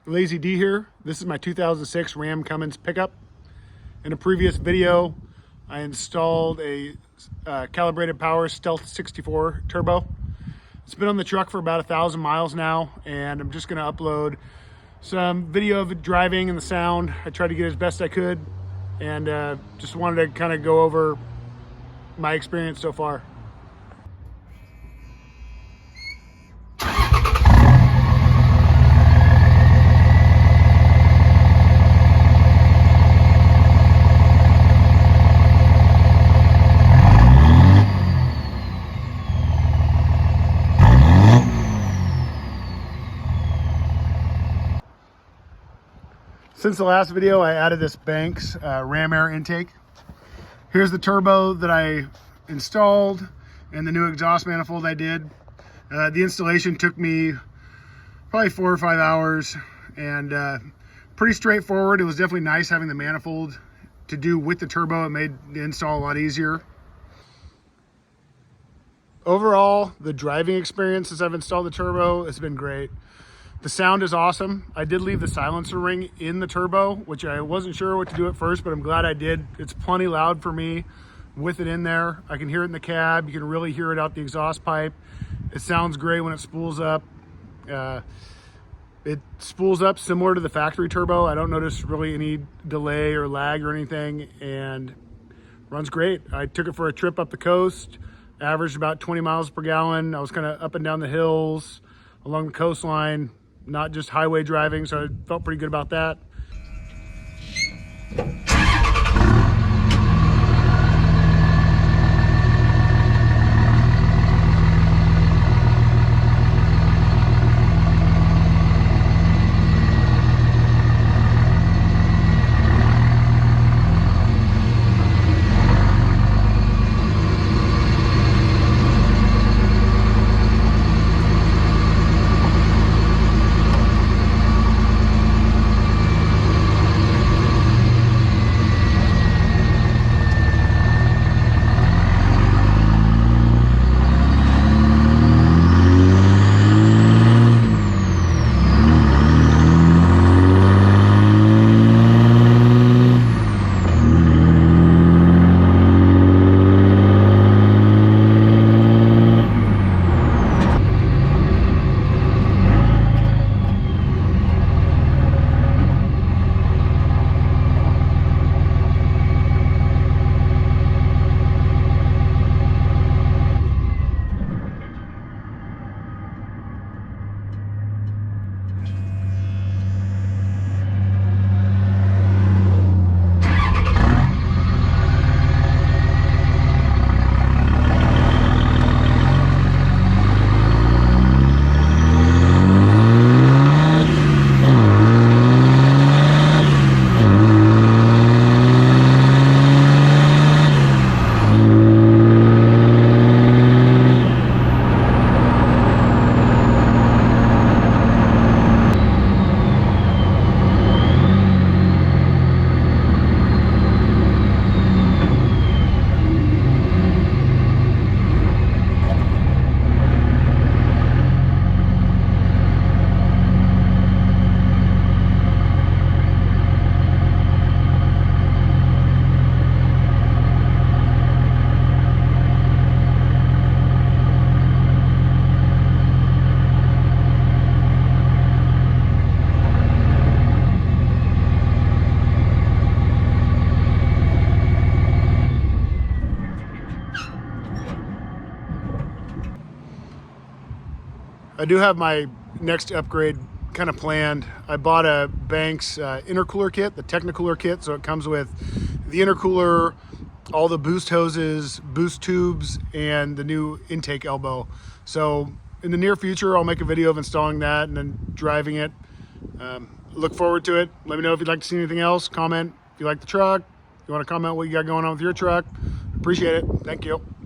Lazy D here. This is my 2006 Ram Cummins pickup. In a previous video, I installed a calibrated power Stealth 64 turbo. It's been on the truck for about 1,000 miles now, and I'm just gonna upload some video of it driving and the sound. I tried to get as best I could, and just wanted to kind of go over my experience so far. Since the last video, I added this Banks ram air intake. Here's the turbo that I installed and the new exhaust manifold I did. The installation took me probably 4 or 5 hours, and pretty straightforward. It was definitely nice having the manifold to do with the turbo. It made the install a lot easier. Overall, the driving experience since I've installed the turbo has been great. The sound is awesome. I did leave the silencer ring in the turbo, which I wasn't sure what to do at first, but I'm glad I did. It's plenty loud for me with it in there. I can hear it in the cab. You can really hear it out the exhaust pipe. It sounds great when it spools up. It spools up similar to the factory turbo. I don't notice really any delay or lag or anything, and runs great. I took it for a trip up the coast, averaged about 20 miles per gallon. I was kind of up and down the hills along the coastline, not just highway driving, so I felt pretty good about that. I do have my next upgrade kind of planned. I bought a Banks intercooler kit, the Technicooler kit, so it comes with the intercooler, all the boost hoses, boost tubes, and the new intake elbow. So in the near future, I'll make a video of installing that and then driving it. Look forward to it. Let me know if you'd like to see anything else. Comment if you like the truck. If you want to comment what you got going on with your truck. Appreciate it. Thank you.